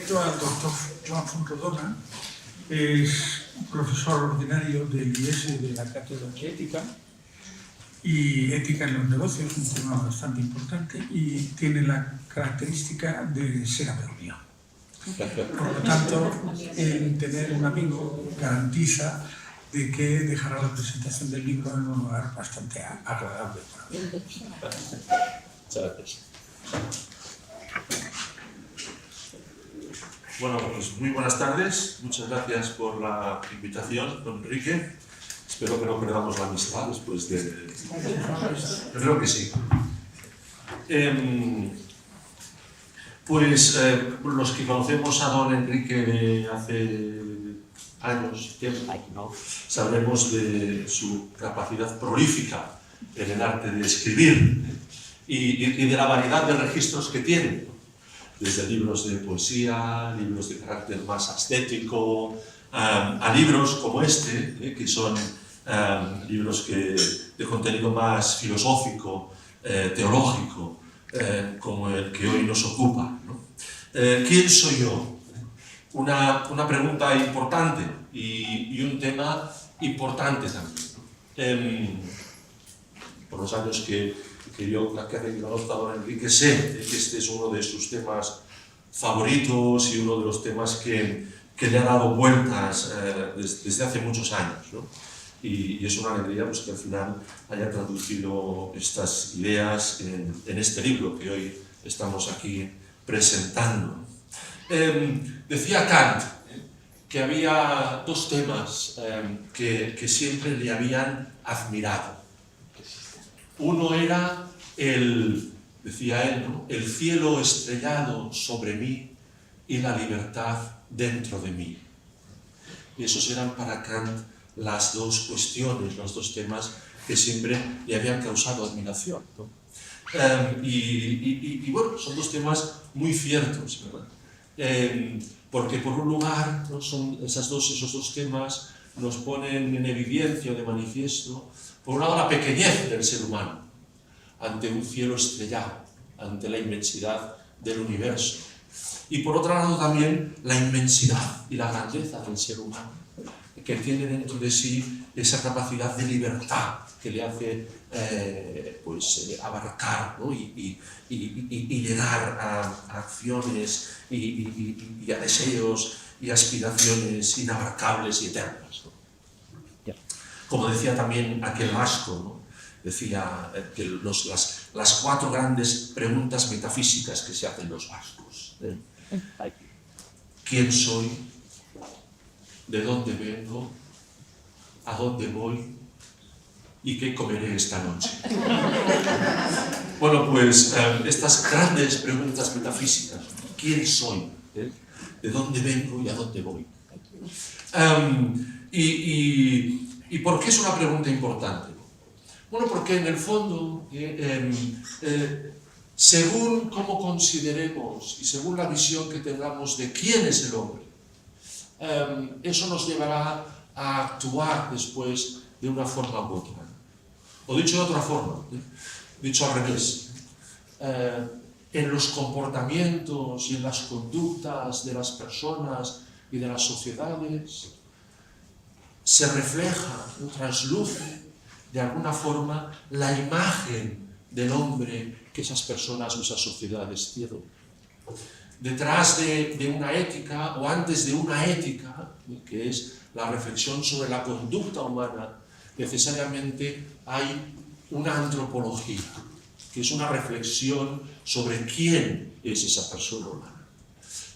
presento al doctor Joan Fontrodona. Es profesor ordinario del IES de la Cátedra de Ética, y ética en los negocios, un tema bastante importante, y tiene la característica de ser amigo mío. Por lo tanto, el tener un amigo garantiza de que dejará la presentación del libro en un lugar bastante agradable para mí. Muchas gracias. Bueno, pues muy buenas tardes. Muchas gracias por la invitación, don Enrique. Espero que no perdamos la amistad después de... Yo creo que sí. Los que conocemos a don Enrique de hace años, tiempo, sabremos de su capacidad prolífica en el arte de escribir y de la variedad de registros que tiene, desde libros de poesía, libros de carácter más ascético, a libros como este, que son libros de contenido más filosófico, teológico, como el que hoy nos ocupa, ¿no? ¿Quién soy yo? Una pregunta importante y un tema importante también. Por los años que yo conozco a don Enrique, sé que este es uno de sus temas favoritos y uno de los temas que le ha dado vueltas desde hace muchos años, ¿no? Y es una alegría pues, que al final haya traducido estas ideas en este libro que hoy estamos aquí presentando. Decía Kant que había dos temas que siempre le habían admirado. Uno era decía él, ¿no?, el cielo estrellado sobre mí y la libertad dentro de mí. Y esos eran para Kant las dos cuestiones, los dos temas que siempre le habían causado admiración, ¿no? Bueno, son dos temas muy ciertos, ¿verdad? Porque por un lugar, ¿no?, esos dos temas nos ponen en evidencia o de manifiesto, por un lado, la pequeñez del ser humano ante un cielo estrellado, ante la inmensidad del universo, y por otro lado también la inmensidad y la grandeza del ser humano, que tiene dentro de sí esa capacidad de libertad que le hace abarcar, ¿no?, y llegar a acciones y a deseos y aspiraciones inabarcables y eternas, ¿no? Como decía también aquel vasco, ¿no?, decía que las cuatro grandes preguntas metafísicas que se hacen los vascos. ¿Quién soy? ¿De dónde vengo? ¿A dónde voy? ¿Y qué comeré esta noche? Bueno, pues estas grandes preguntas metafísicas. ¿Quién soy? ¿De dónde vengo y a dónde voy? ¿Y por qué es una pregunta importante? Bueno, porque en el fondo, según cómo consideremos y según la visión que tengamos de quién es el hombre, eso nos llevará a actuar después de una forma u otra. O dicho de otra forma, dicho al revés, en los comportamientos y en las conductas de las personas y de las sociedades se refleja, trasluce de alguna forma la imagen del hombre que esas personas o esas sociedades tienen. Detrás de una ética, o antes de una ética, que es la reflexión sobre la conducta humana, necesariamente hay una antropología, que es una reflexión sobre quién es esa persona humana.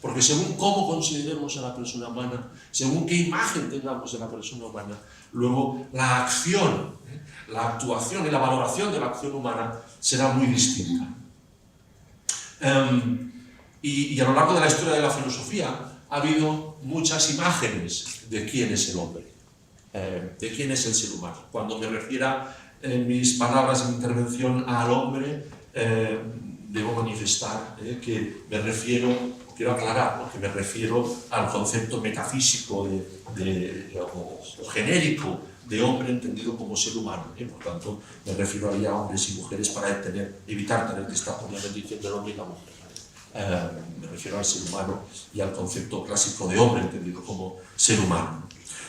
Porque según cómo consideremos a la persona humana, según qué imagen tengamos de la persona humana, luego la acción, la actuación y la valoración de la acción humana será muy distinta. Y a lo largo de la historia de la filosofía ha habido muchas imágenes de quién es el hombre, de quién es el ser humano. Cuando me refiera en mis palabras de intervención al hombre, debo manifestar que me refiero, quiero aclarar, ¿no?, que me refiero al concepto metafísico o genérico de hombre entendido como ser humano. Por tanto, me refiero ahí a hombres y mujeres para evitar tener que estar poniendo diciendo el hombre y la mujer. me refiero al ser humano y al concepto clásico de hombre, entendido como ser humano.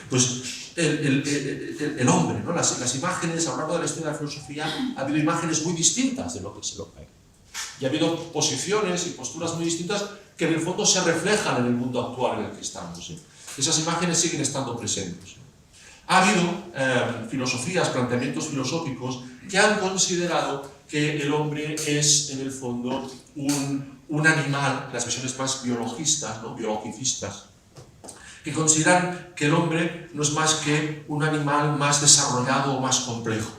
Pues el hombre, ¿no? Las imágenes, a lo largo de la historia de la filosofía, ha habido imágenes muy distintas de lo que es el hombre. Y ha habido posiciones y posturas muy distintas que en el fondo se reflejan en el mundo actual en el que estamos. Esas imágenes siguen estando presentes. Ha habido filosofías, planteamientos filosóficos que han considerado que el hombre es, en el fondo, un animal, las visiones más biologistas, ¿no? Biologicistas, que consideran que el hombre no es más que un animal más desarrollado o más complejo,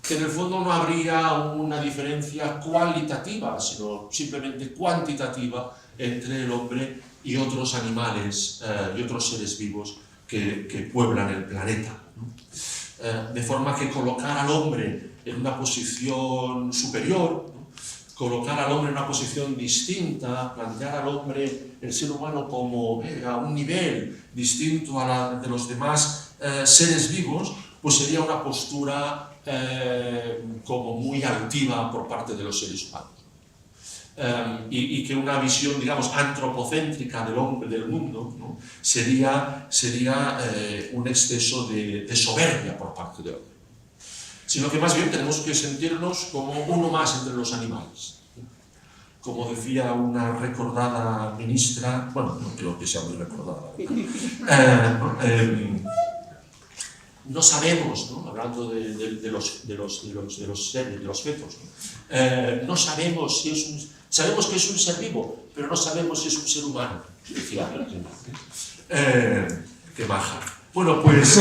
que en el fondo no habría una diferencia cualitativa, sino simplemente cuantitativa entre el hombre y otros animales y otros seres vivos que pueblan el planeta, ¿no? De forma que colocar al hombre en una posición superior, ¿no? Colocar al hombre en una posición distinta, plantear al hombre, el ser humano, como a un nivel distinto a la de los demás seres vivos, pues sería una postura como muy altiva por parte de los seres humanos. Y que una visión, digamos, antropocéntrica del hombre, del mundo, ¿no? sería un exceso de soberbia por parte del hombre. Sino que más bien tenemos que sentirnos como uno más entre los animales. Como decía una recordada ministra, bueno, no creo que sea muy recordada, no sabemos, ¿no? Hablando de los fetos, ¿no? No sabemos si es un... Sabemos que es un ser vivo, pero no sabemos si es un ser humano, decía. Qué maja. Bueno, pues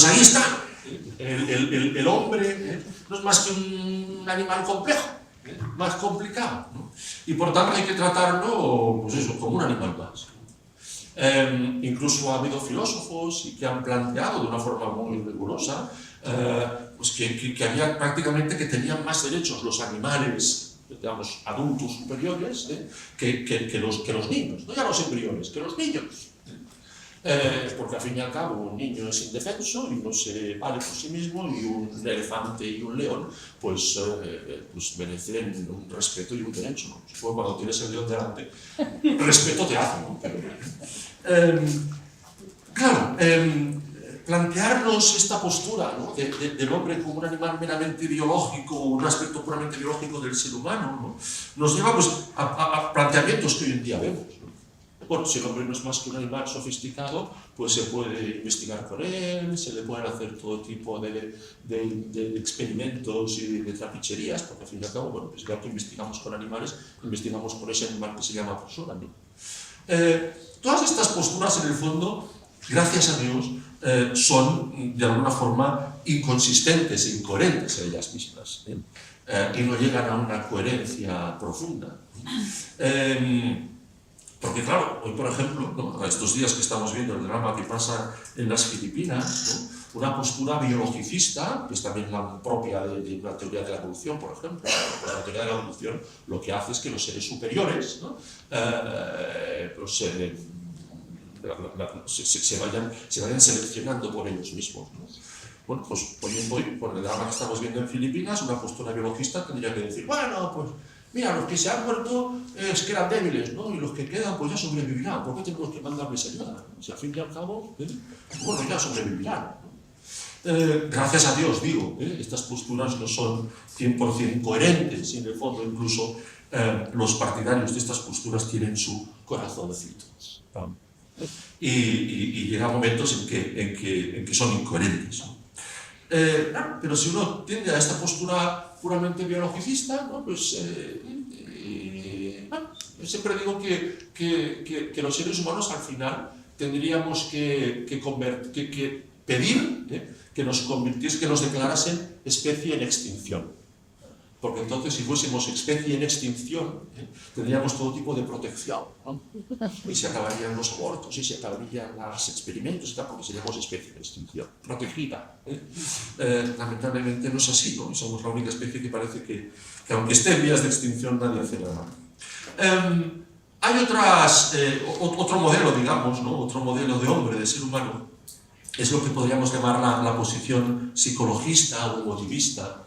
ahí está. El hombre no es más que un animal complejo, más complicado, ¿no? Y por tanto hay que tratarlo, pues eso, como un animal más. Incluso ha habido filósofos que han planteado de una forma muy rigurosa pues que había prácticamente que tenían más derechos los animales, digamos, adultos superiores, que los niños, no ya los embriones, que los niños. Porque al fin y al cabo un niño es indefenso y no se vale por sí mismo, y un elefante y un león pues merecen un respeto y un derecho, ¿no? Supongo que cuando tienes el león delante, respeto te hace, ¿no? Claro, plantearnos esta postura, ¿no? del hombre como un animal meramente biológico, un aspecto puramente biológico del ser humano, ¿no? Nos lleva pues, a planteamientos que hoy en día vemos, ¿no? Bueno, si el hombre no es más que un animal sofisticado, pues se puede investigar con él, se le pueden hacer todo tipo de experimentos y de trapicherías, porque al fin y al cabo, bueno, pues ya que investigamos con animales, investigamos con ese animal que se llama persona, ¿no? Todas estas posturas, en el fondo, gracias a Dios, son de alguna forma inconsistentes e incoherentes en ellas mismas, y no llegan a una coherencia profunda. Porque claro, hoy por ejemplo, ¿no? A estos días que estamos viendo el drama que pasa en las Filipinas, ¿no? Una postura biologicista, que es también la propia de una teoría de la evolución, por ejemplo. Pues la teoría de la evolución lo que hace es que los seres superiores, ¿no? se vayan seleccionando por ellos mismos, ¿no? Bueno, pues hoy por el drama que estamos viendo en Filipinas, una postura biologista tendría que decir, bueno, pues mira, los que se han muerto es que eran débiles, ¿no? Y los que quedan pues ya sobrevivirán. ¿Por qué tenemos que mandarles ayuda? Si al fin y al cabo, bueno, ya sobrevivirán, ¿no? Gracias a Dios, digo, estas posturas no son 100% coherentes, y en el fondo incluso los partidarios de estas posturas tienen su corazoncito. Y llegan momentos en que son incoherentes, ¿no? Pero si uno tiende a esta postura puramente biologicista, ¿no? Pues siempre digo que los seres humanos al final tendríamos que pedir que nos declarasen especie en extinción. Porque entonces, si fuésemos especie en extinción, tendríamos todo tipo de protección, ¿no? Y se acabarían los abortos, y se acabarían los experimentos, porque seríamos especie en extinción, protegida. Lamentablemente no es así, ¿no? Y somos la única especie que parece que aunque esté en vías de extinción, nadie hace nada. Hay otro modelo, digamos, ¿no? Otro modelo de hombre, de ser humano, es lo que podríamos llamar la posición psicologista o emotivista,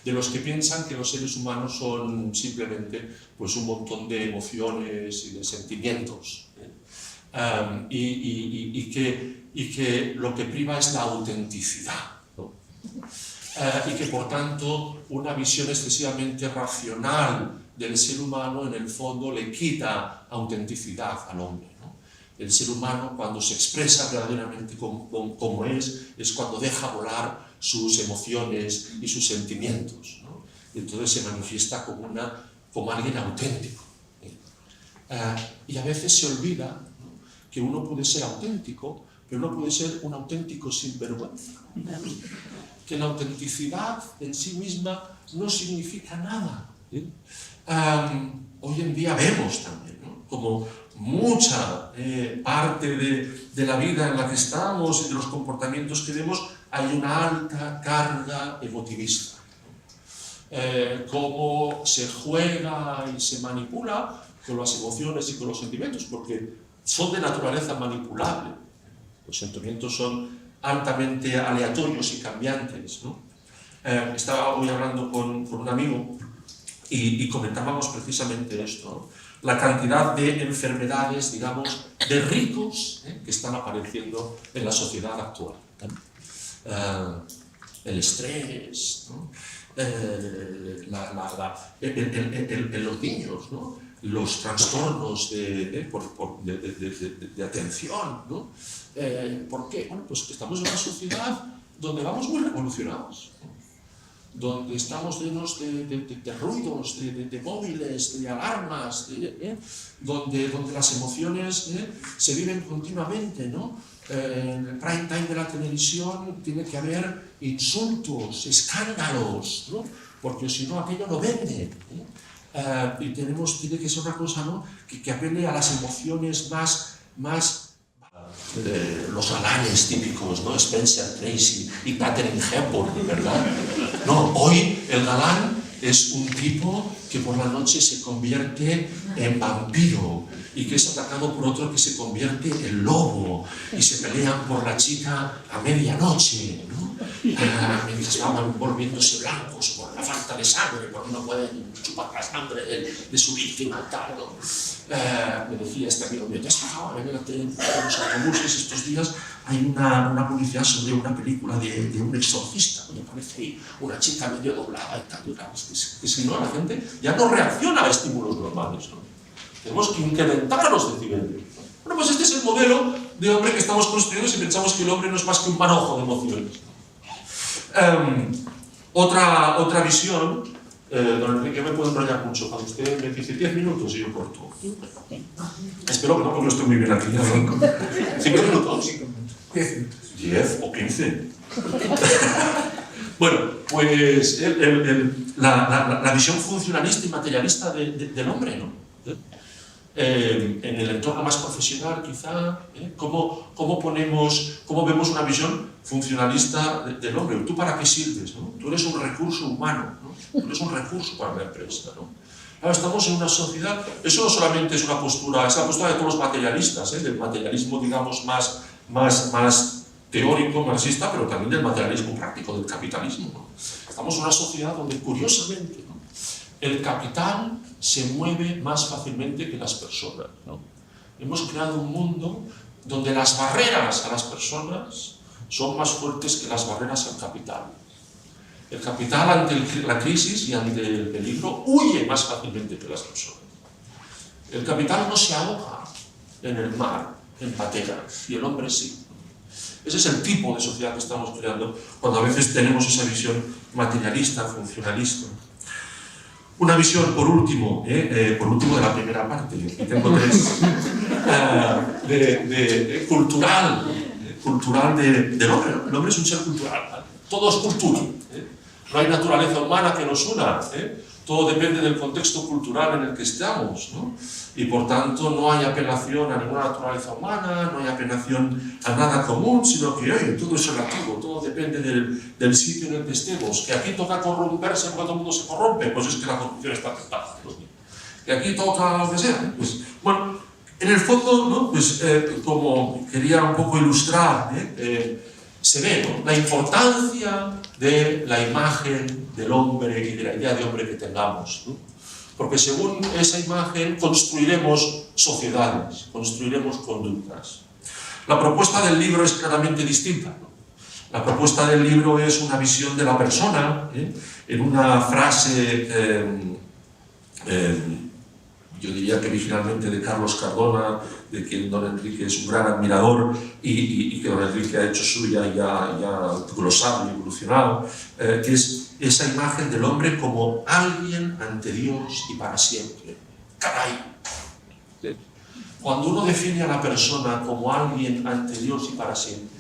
de los que piensan que los seres humanos son simplemente pues, un montón de emociones y de sentimientos, y que lo que priva es la autenticidad, ¿no? Y que por tanto una visión excesivamente racional del ser humano en el fondo le quita autenticidad al hombre, ¿no? El ser humano, cuando se expresa verdaderamente como es cuando deja volar sus emociones y sus sentimientos, ¿no? Y entonces se manifiesta como alguien auténtico. Y a veces se olvida, ¿no?, que uno puede ser auténtico, pero no puede ser un auténtico sinvergüenza. Que la autenticidad en sí misma no significa nada. Hoy en día vemos también, ¿no?, como mucha parte de la vida en la que estamos y de los comportamientos que vemos hay una alta carga emotivista. Cómo se juega y se manipula con las emociones y con los sentimientos, porque son de naturaleza manipulable. Los sentimientos son altamente aleatorios y cambiantes, ¿no? Estaba hoy hablando con un amigo y comentábamos precisamente esto, ¿no? La cantidad de enfermedades, digamos, de ricos que están apareciendo en la sociedad actual. El estrés, ¿no? En los niños, ¿no?, los trastornos de atención, ¿no? ¿Por qué? Bueno, pues que estamos en una sociedad donde vamos muy revolucionados, ¿no?, donde estamos llenos de ruidos, de móviles, de alarmas, donde las emociones se viven continuamente, ¿no? En el prime time de la televisión tiene que haber insultos, escándalos, ¿no?, porque si no aquello no vende, y tiene que ser una cosa, ¿no?, que apele a las emociones más los galanes típicos, ¿no?, Spencer Tracy y Katharine Hepburn, ¿verdad? No, hoy el galán es un tipo que por la noche se convierte en vampiro y que es atacado por otro que se convierte en lobo y se pelean por la chica a medianoche, ¿no? Mientras van volviéndose blancos por la falta de sangre, porque no pueden chupar la sangre de su víctima, tal, ¿no? Me decía este amigo mío, ¿te has fijado en los autobuses estos días? Hay una publicidad sobre una película de un exorcista, me parece ahí una chica medio doblada y tal, que si no la gente ya no reacciona a estímulos normales, ¿no? Tenemos que incrementar los decibelios. Bueno, pues este es el modelo de hombre que estamos construyendo si pensamos que el hombre no es más que un manojo de emociones. Otra visión, don Enrique, me puedo enrollar mucho. Cuando usted me dice 10 minutos y yo corto. Espero que no, porque no estoy muy bien aquí. 5 minutos. 10 minutos. 10 o 15. Bueno, pues la visión funcionalista y materialista del hombre, ¿no? En el entorno más profesional, quizá, ¿cómo vemos una visión funcionalista del hombre? ¿Tú para qué sirves, no? Tú eres un recurso humano, ¿no? Tú eres un recurso para la empresa, ¿no? Claro, estamos en una sociedad, eso no solamente es una postura, es la postura de todos los materialistas, del materialismo, digamos, más teórico, marxista, pero también del materialismo práctico, del capitalismo, ¿no? Estamos en una sociedad donde, curiosamente, ¿no?, el capital se mueve más fácilmente que las personas, ¿no? Hemos creado un mundo donde las barreras a las personas son más fuertes que las barreras al capital. El capital, ante la crisis y ante el peligro, huye más fácilmente que las personas. El capital no se ahoga en el mar, en pateras, y el hombre sí. Ese es el tipo de sociedad que estamos creando cuando a veces tenemos esa visión materialista, funcionalista. Una visión, por último de la primera parte, y tengo 3, cultural del hombre. El hombre es un ser cultural, todo es cultura. No hay naturaleza humana que nos una, todo depende del contexto cultural en el que estamos, ¿no? Y por tanto no hay apelación a ninguna naturaleza humana, no hay apelación a nada común, sino que todo es relativo, todo depende del sitio en el que estemos. Que aquí toca corromperse porque todo el mundo se corrompe, pues es que la corrupción está aceptada, ¿no? Que aquí toca lo que sea, pues bueno, en en el fondo, ¿no? Pues, como quería un poco ilustrar, se ve, ¿no?, la importancia de la imagen del hombre y de la idea de hombre que tengamos, ¿no? Porque según esa imagen construiremos sociedades, construiremos conductas. La propuesta del libro es claramente distinta, ¿no? La propuesta del libro es una visión de la persona, en una frase, yo diría que originalmente de Carlos Cardona, de quien don Enrique es un gran admirador y que don Enrique ha hecho suya y ha glosado y evolucionado, que es esa imagen del hombre como alguien ante Dios y para siempre. ¡Caray! Cuando uno define a la persona como alguien ante Dios y para siempre,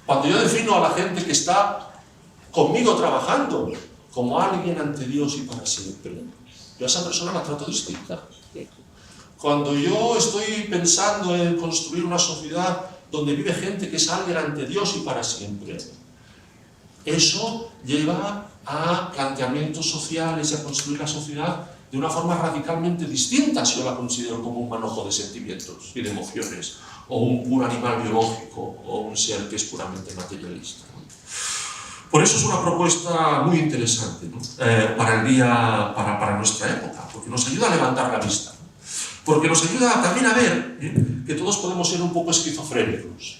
cuando yo defino a la gente que está conmigo trabajando como alguien ante Dios y para siempre, yo a esa persona la trato distinta. Cuando yo estoy pensando en construir una sociedad donde vive gente que es alguien ante Dios y para siempre, eso lleva a planteamientos sociales y a construir la sociedad de una forma radicalmente distinta si yo la considero como un manojo de sentimientos y de emociones, o un puro animal biológico, o un ser que es puramente materialista. Por eso es una propuesta muy interesante, ¿no?, para nuestra época, porque nos ayuda a levantar la vista, ¿no?, porque nos ayuda también a ver que todos podemos ser un poco esquizofrénicos,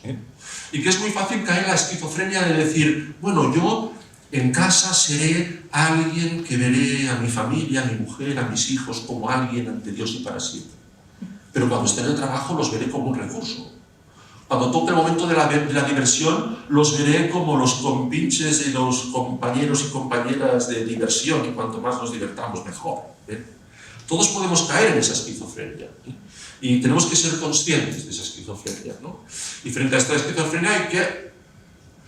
y que es muy fácil caer en la esquizofrenia de decir, bueno, yo en casa seré alguien que veré a mi familia, a mi mujer, a mis hijos como alguien ante Dios y para siempre. Pero cuando esté en el trabajo los veré como un recurso. Cuando toque el momento de la diversión, los veré como los compinches de los compañeros y compañeras de diversión, y cuanto más nos divertamos, mejor. Todos podemos caer en esa esquizofrenia, y tenemos que ser conscientes de esa esquizofrenia, ¿no? Y frente a esta esquizofrenia hay que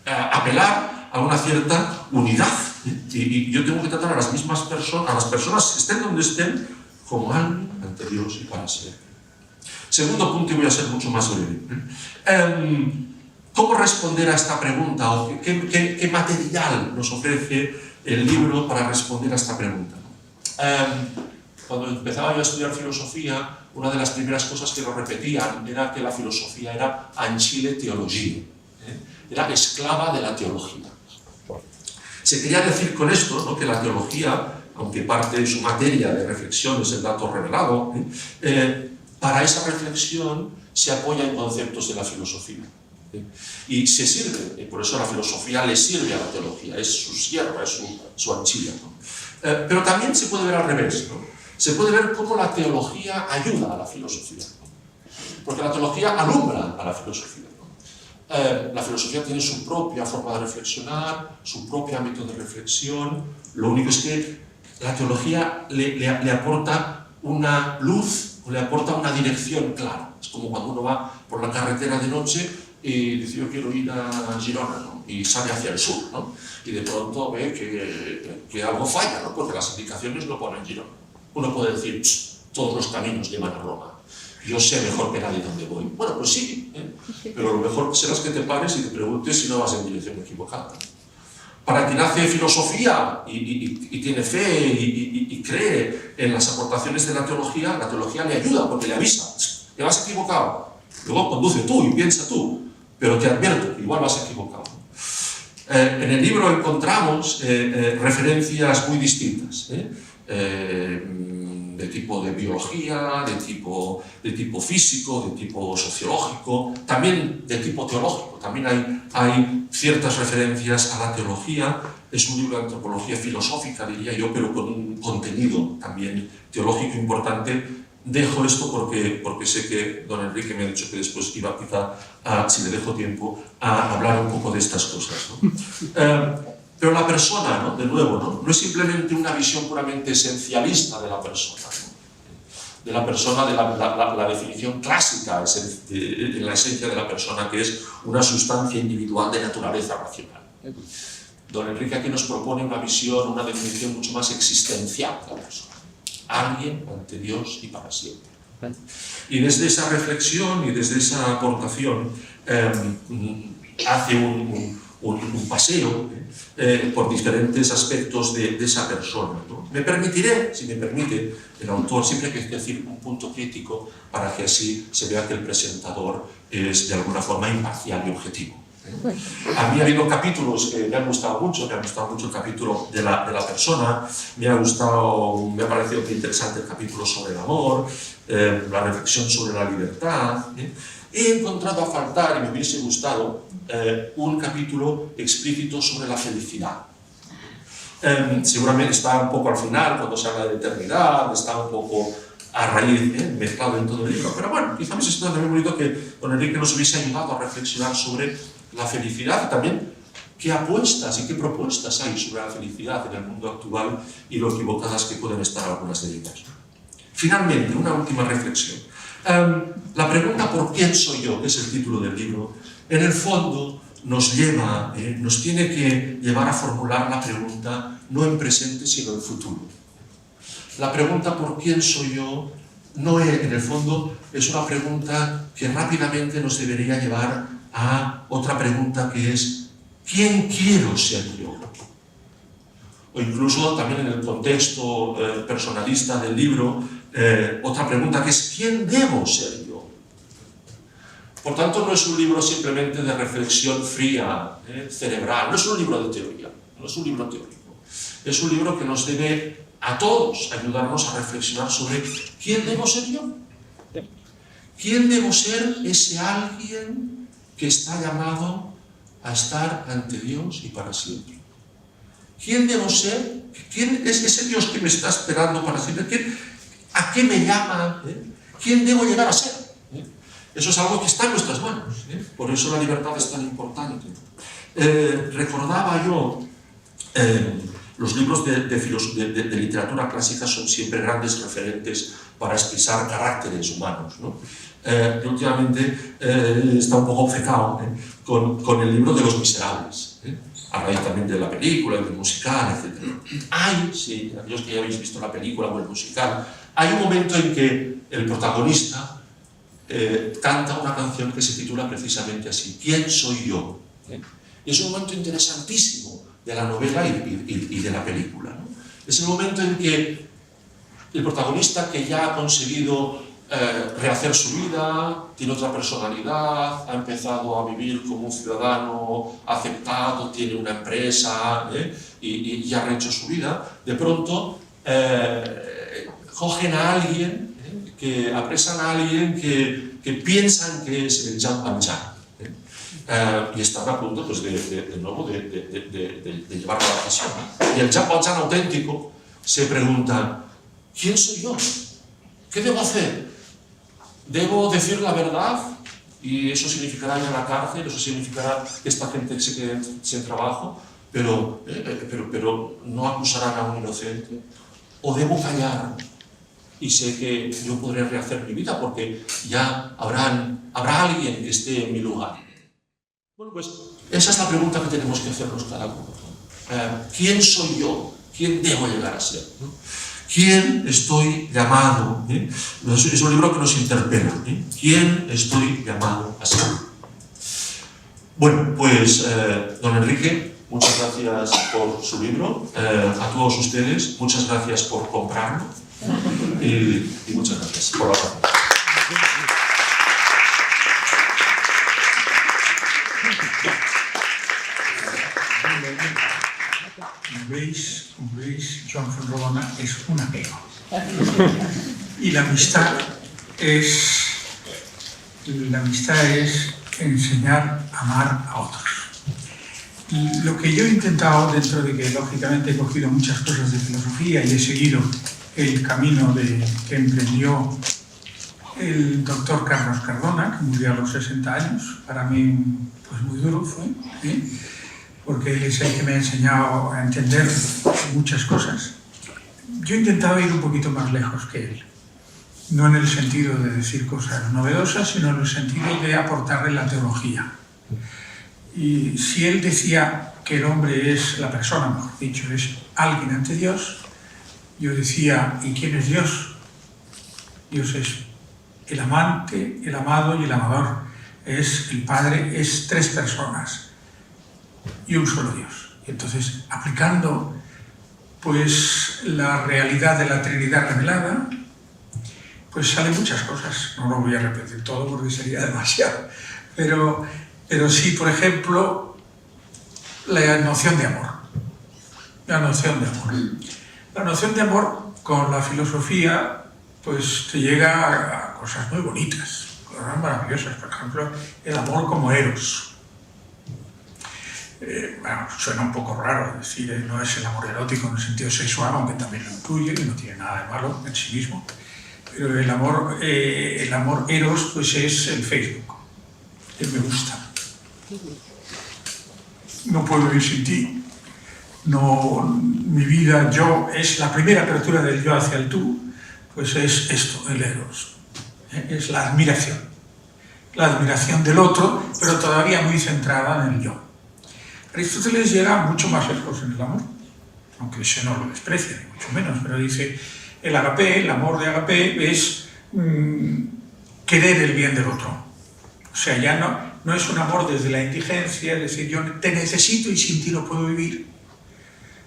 apelar a una cierta unidad, y yo tengo que tratar a las mismas personas, a las personas, estén donde estén, como alguien ante Dios y para siempre. Segundo punto, y voy a ser mucho más breve. ¿Cómo responder a esta pregunta? ¿O qué material nos ofrece el libro para responder a esta pregunta? Cuando empezaba yo a estudiar filosofía, una de las primeras cosas que nos repetían era que la filosofía era ancile teología, era esclava de la teología. Se quería decir con esto, ¿no?, que la teología, aunque parte de su materia de reflexión es el dato revelado, para esa reflexión se apoya en conceptos de la filosofía. Y se sirve, y por eso la filosofía le sirve a la teología, es su sierva, es su anchilla, ¿no? Pero también se puede ver al revés, ¿no? Se puede ver cómo la teología ayuda a la filosofía, ¿no? Porque la teología alumbra a la filosofía, ¿no? La filosofía tiene su propia forma de reflexionar, su propio ámbito de reflexión. Lo único es que la teología le aporta una luz, le aporta una dirección clara. Es como cuando uno va por la carretera de noche y dice, yo quiero ir a Girona, ¿no?, y sale hacia el sur, ¿no?, y de pronto ve que algo falla, ¿no?, porque las indicaciones no ponen Girona. Uno puede decir, todos los caminos llevan a Roma, yo sé mejor que nadie dónde voy. Bueno, pues sí, pero lo mejor será que te pares y te preguntes si no vas en dirección equivocada. Para quien hace filosofía y tiene fe y cree en las aportaciones de la teología le ayuda porque le avisa, que vas equivocado. Luego conduce tú y piensa tú, pero te advierto, igual vas equivocado. En el libro encontramos referencias muy distintas, de tipo de biología, de tipo físico, de tipo sociológico, también de tipo teológico. También hay ciertas referencias a la teología. Es un libro de antropología filosófica, diría yo, pero con un contenido también teológico importante. Dejo esto porque sé que don Enrique me ha dicho que después iba quizá, si le dejo tiempo, a hablar un poco de estas cosas, ¿no? Pero la persona, ¿no?, de nuevo, no es simplemente una visión puramente esencialista de la persona, ¿no?, de la persona, de la definición clásica de la esencia de la persona, que es una sustancia individual de naturaleza racional. Don Enrique aquí nos propone una visión, una definición mucho más existencial de la persona. Alguien ante Dios y para siempre. Y desde esa reflexión y desde esa aportación hace un paseo por diferentes aspectos de esa persona, ¿no? Me permitiré, si me permite, el autor siempre hay que decir un punto crítico para que así se vea que el presentador es de alguna forma imparcial y objetivo. A mí ha habido capítulos que me han gustado mucho, el capítulo de la persona, me ha parecido muy interesante el capítulo sobre el amor, la reflexión sobre la libertad. He encontrado a faltar, y me hubiese gustado, un capítulo explícito sobre la felicidad. Seguramente está un poco al final, cuando se habla de eternidad, está un poco a raíz, mezclado en todo el libro. Pero bueno, quizá me sido también bonito que don Enrique nos hubiese ayudado a reflexionar sobre la felicidad y también qué apuestas y qué propuestas hay sobre la felicidad en el mundo actual y lo equivocadas que pueden estar algunas de ellas. Finalmente, una última reflexión. La pregunta ¿por quién soy yo?, que es el título del libro, en el fondo nos tiene que llevar a formular la pregunta no en presente sino en futuro. La pregunta ¿por quién soy yo?, en el fondo es una pregunta que rápidamente nos debería llevar a otra pregunta que es ¿quién quiero ser yo? O incluso también en el contexto personalista del libro, otra pregunta que es ¿quién debo ser yo? Por tanto, no es un libro simplemente de reflexión fría, cerebral, no es un libro de teoría, no es un libro teórico. Es un libro que nos debe a todos ayudarnos a reflexionar sobre ¿quién debo ser yo? ¿Quién debo ser ese alguien que está llamado a estar ante Dios y para siempre? ¿Quién debo ser? ¿Quién es ese Dios que me está esperando para siempre? ¿A qué me llama? ¿Quién debo llegar a ser? Eso es algo que está en nuestras manos. Por eso la libertad es tan importante. Recordaba yo, los libros de literatura clásica son siempre grandes referentes para expresar caracteres humanos, ¿no? Yo últimamente está un poco obcecado con el libro de Los Miserables, a raíz también de la película, del musical, etc. Sí, aquellos que ya habéis visto la película o el musical, hay un momento en que el protagonista canta una canción que se titula precisamente así, ¿quién soy yo? Y es un momento interesantísimo de la novela y de la película, ¿no? Es el momento en que el protagonista, que ya ha conseguido rehacer su vida, tiene otra personalidad, ha empezado a vivir como un ciudadano aceptado, tiene una empresa y ya ha rehecho su vida, de pronto cogen a alguien, apresan a alguien que piensan que es el Jean Valjean. Y están a punto, pues, de nuevo, de llevarlo a la prisión. Y el Jean Valjean auténtico se pregunta, ¿quién soy yo? ¿Qué debo hacer? ¿Debo decir la verdad? Y eso significará ir a la cárcel, eso significará que esta gente se quede sin trabajo, pero no acusarán a un inocente. ¿O debo callar? Y sé que yo podré rehacer mi vida porque ya habrá alguien que esté en mi lugar. Bueno, pues esa es la pregunta que tenemos que hacernos cada uno. ¿Quién soy yo? ¿Quién debo llegar a ser? ¿Quién estoy llamado? Es un libro que nos interpela. ¿Quién estoy llamado a ser? Bueno, pues don Enrique, muchas gracias por su libro. A todos ustedes, muchas gracias por comprarlo. Y muchas gracias por la atención. Como veis, Joan Fuenrodona es un apego. Y la amistad es enseñar a amar a otros. Y lo que yo he intentado, dentro de que lógicamente he cogido muchas cosas de filosofía y he seguido el camino que emprendió el doctor Carlos Cardona, que murió a los 60 años, para mí pues muy duro fue, porque él es el que me ha enseñado a entender muchas cosas. Yo he intentado ir un poquito más lejos que él, no en el sentido de decir cosas novedosas, sino en el sentido de aportarle la teología. Y si él decía que el hombre es la persona, mejor dicho, es alguien ante Dios, yo decía, ¿y quién es Dios? Dios es el amante, el amado y el amador. Es el Padre, es tres personas. y un solo Dios. Y entonces, aplicando pues la realidad de la Trinidad revelada, pues salen muchas cosas. No lo voy a repetir todo porque sería demasiado. Pero sí, por ejemplo, la noción de amor. La noción de amor. La noción de amor con la filosofía pues te llega a cosas muy bonitas, cosas maravillosas. Por ejemplo, el amor como eros. Bueno, suena un poco raro decir, no es el amor erótico en el sentido sexual, aunque también lo incluye y no tiene nada de malo en sí mismo. Pero el amor eros pues es el Facebook, el me gusta. No puedo vivir sin ti. No, mi vida, yo, es la primera apertura del yo hacia el tú, pues es esto, el eros. Es la admiración del otro, pero todavía muy centrada en el yo. Aristóteles llega mucho más lejos en el amor, aunque ese no lo desprecia, ni mucho menos, pero dice, el agape, el amor de agape, es querer el bien del otro. O sea, ya no es un amor desde la indigencia, es decir, yo te necesito y sin ti no puedo vivir,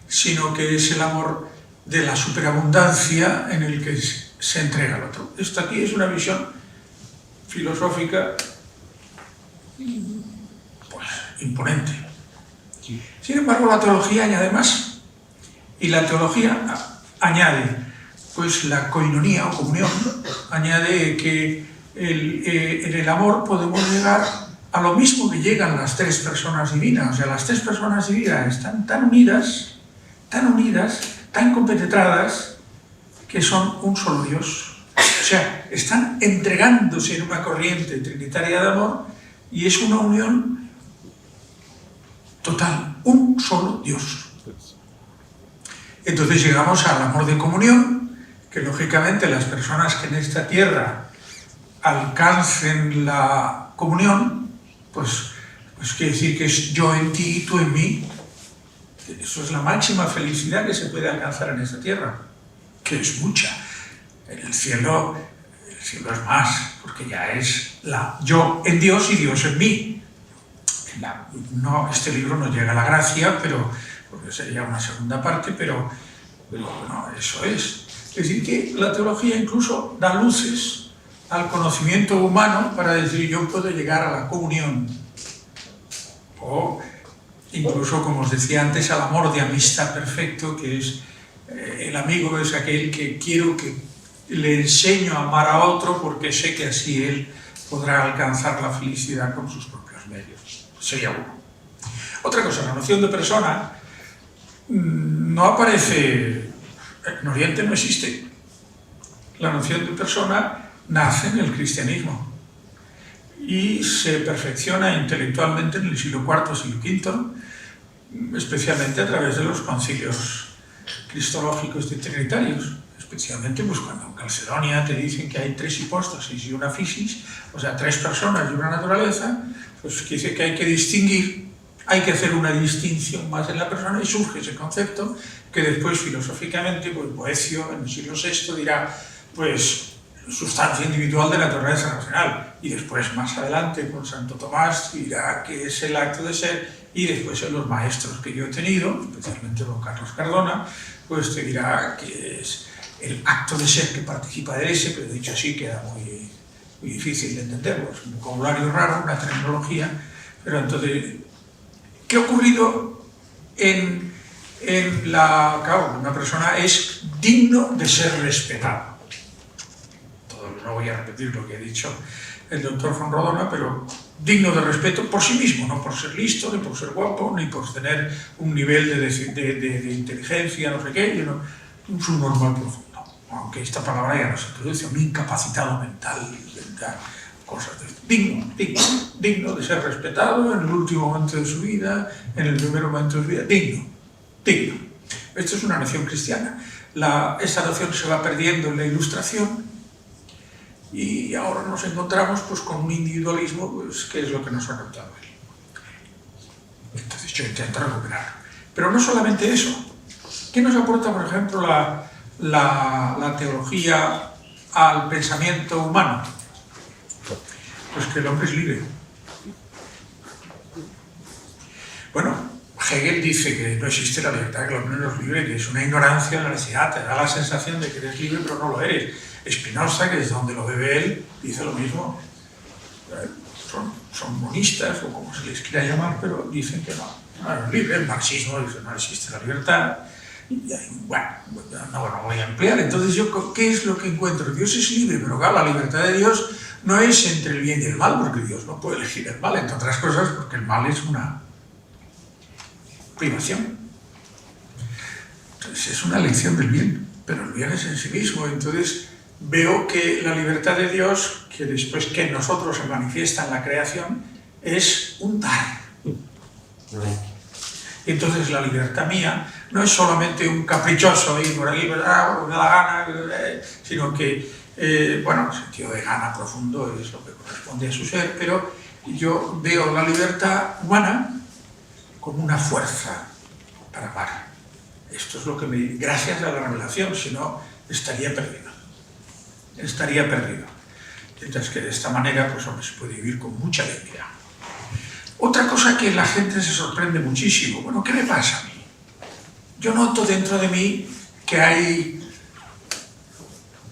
sino que es el amor de la superabundancia en el que se entrega al otro. Esto aquí es una visión filosófica pues imponente. Sin embargo, la teología añade más, y la teología añade pues la koinonía o comunión, añade que en el amor podemos llegar a lo mismo que llegan las tres personas divinas. O sea, las tres personas divinas están tan unidas, tan compenetradas, que son un solo Dios. O sea, están entregándose en una corriente trinitaria de amor y es una unión total, un solo Dios. Entonces llegamos al amor de comunión, que lógicamente las personas que en esta tierra alcancen la comunión, pues quiere decir que es yo en ti y tú en mí. Eso es la máxima felicidad que se puede alcanzar en esta tierra, que es mucha. En el cielo es más, porque ya es yo en Dios y Dios en mí. No, este libro no llega a la gracia, porque sería una segunda parte, pero bueno, eso es. Es decir, que la teología incluso da luces al conocimiento humano para decir yo puedo llegar a la comunión. O incluso, como os decía antes, al amor de amistad perfecto, que es el amigo es aquel que quiero que le enseño a amar a otro porque sé que así él podrá alcanzar la felicidad con sus propios medios. Sería uno. Otra cosa, la noción de persona no aparece, en Oriente no existe. La noción de persona nace en el cristianismo y se perfecciona intelectualmente en el siglo IV, siglo V, especialmente a través de los concilios cristológicos y trinitarios, especialmente pues cuando en Calcedonia te dicen que hay tres hipóstasis y una fisis, o sea, tres personas y una naturaleza, pues quiere decir que hay que distinguir, hay que hacer una distinción más en la persona y surge ese concepto que después filosóficamente, pues Boecio en el siglo VI dirá, pues sustancia individual de la naturaleza racional, y después más adelante con Santo Tomás dirá que es el acto de ser, y después en los maestros que yo he tenido, especialmente don Carlos Cardona, pues te dirá que es el acto de ser que participa del ese, pero dicho así queda muy difícil de entenderlo, es un vocabulario raro, una terminología, pero entonces, ¿qué ha ocurrido claro, una persona es digno de ser respetado? No voy a repetir lo que ha dicho el doctor von Rodona, pero digno de respeto por sí mismo, no por ser listo, ni por ser guapo, ni por tener un nivel de inteligencia, no sé qué, sino un subnormal profundo. Aunque esta palabra ya no se produce, un incapacitado mental, cosas de esto. Digno de ser respetado en el último momento de su vida, en el primer momento de su vida, digno. Esto es una noción cristiana. Esa noción se va perdiendo en la Ilustración y ahora nos encontramos pues, con un individualismo pues, que es lo que nos ha contado él. Entonces yo intento recuperar. Pero no solamente eso. ¿Qué nos aporta, por ejemplo, la teología al pensamiento humano? Pues que el hombre es libre. Bueno, Hegel dice que no existe la libertad, que el hombre no es libre, que es una ignorancia, la necesidad, te da la sensación de que eres libre, pero no lo eres. Spinoza, que es donde lo bebe él, dice lo mismo. Son monistas, o como se les quiera llamar, pero dicen que no es libre. El marxismo dice que no existe la libertad. Y bueno, no voy a emplear. Entonces, ¿qué es lo que encuentro? Dios es libre, pero claro, la libertad de Dios no es entre el bien y el mal, porque Dios no puede elegir el mal, entre otras cosas, porque el mal es una privación. Entonces, es una elección del bien, pero el bien es en sí mismo. Entonces, veo que la libertad de Dios, que después que en nosotros se manifiesta en la creación, es un dar. Entonces la libertad mía no es solamente un caprichoso ir por aquí, me da la gana, sino que, bueno, el sentido de gana profundo es lo que corresponde a su ser, pero yo veo la libertad humana como una fuerza para amar. Esto es lo que gracias a la revelación, si no, estaría perdido. Estaría perdido. Entonces que de esta manera, pues hombre, se puede vivir con mucha dignidad. Otra cosa que la gente se sorprende muchísimo, bueno, ¿qué me pasa a mí? Yo noto dentro de mí que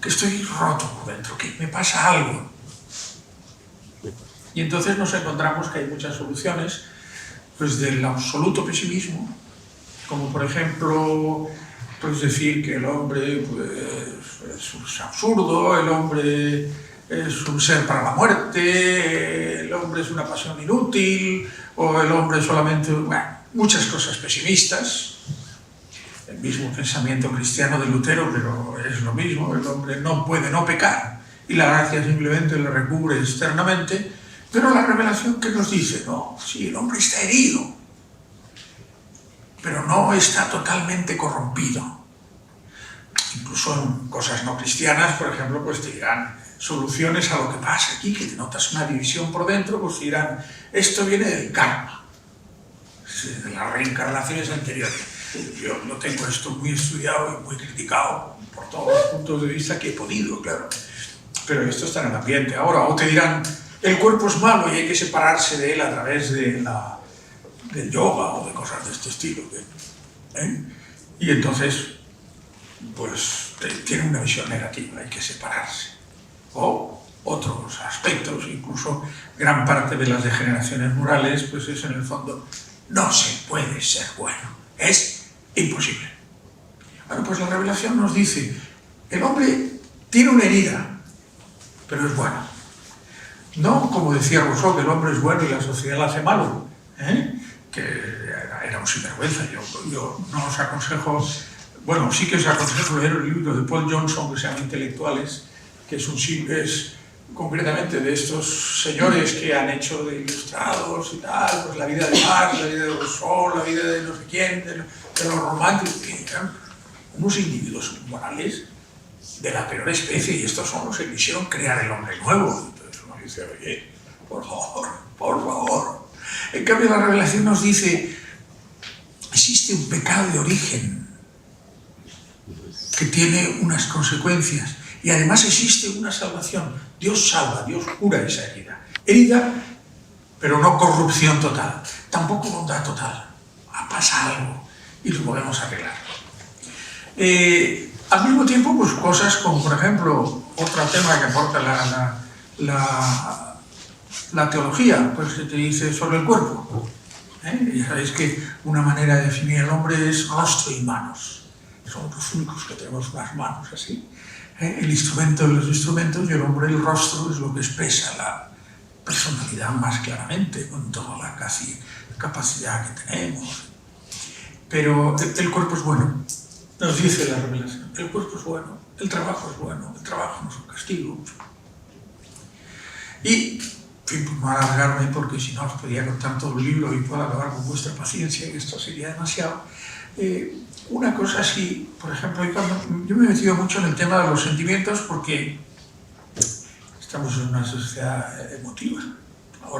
estoy roto por dentro, que me pasa algo. Y entonces nos encontramos que hay muchas soluciones, pues del absoluto pesimismo, como por ejemplo, pues decir que el hombre pues, es absurdo, el hombre es un ser para la muerte, el hombre es una pasión inútil, o el hombre solamente... Bueno, muchas cosas pesimistas. El mismo pensamiento cristiano de Lutero, pero es lo mismo, el hombre no puede no pecar, y la gracia simplemente le recubre externamente, pero la revelación que nos dice, no, sí, el hombre está herido, pero no está totalmente corrompido. Incluso en cosas no cristianas, por ejemplo, pues te dirán soluciones a lo que pasa aquí, que te notas una división por dentro, pues te dirán, esto viene del karma, de las reencarnaciones anteriores. Yo no tengo esto muy estudiado y muy criticado por todos los puntos de vista que he podido, claro. Pero esto está en el ambiente ahora. O te dirán, el cuerpo es malo y hay que separarse de él a través del yoga o de cosas de este estilo. Y entonces, pues, tiene una visión negativa, hay que separarse. O otros aspectos, incluso gran parte de las degeneraciones morales, pues es en el fondo, no se puede ser bueno, es imposible. Bueno, pues la revelación nos dice, el hombre tiene una herida, pero es bueno. No, como decía Rousseau, que el hombre es bueno y la sociedad lo hace malo, que era un sinvergüenza. Yo no os aconsejo, bueno, sí que os aconsejo leer el libro de Paul Johnson, que se llama Intelectuales, que es concretamente de estos señores que han hecho de ilustrados y tal, pues la vida de Marx, la vida de Rousseau, la vida de no sé quién, de los románticos, que eran unos individuos morales de la peor especie, y estos son los que quisieron crear el hombre nuevo. Entonces uno dice, oye, por favor. En cambio la revelación nos dice, existe un pecado de origen que tiene unas consecuencias, y además existe una salvación. Dios salva, Dios cura esa herida. Herida, pero no corrupción total, tampoco bondad total. Pasa algo y lo podemos arreglar. Al mismo tiempo, pues cosas como, por ejemplo, otro tema que aporta la teología, pues te dice sobre el cuerpo. Ya sabéis que una manera de definir el hombre es rostro y manos. Somos los únicos que tenemos unas manos así. El instrumento de los instrumentos, y el hombre, el rostro, es lo que expresa la personalidad más claramente, con toda la casi capacidad que tenemos. Pero el cuerpo es bueno, nos dice la revelación. El cuerpo es bueno, el trabajo es bueno, el trabajo no es un castigo. Y, en fin, pues no alargarme, porque si no os podría contar todo el libro y puedo acabar con vuestra paciencia, y esto sería demasiado. Una cosa así, por ejemplo, yo me he metido mucho en el tema de los sentimientos porque estamos en una sociedad emotiva.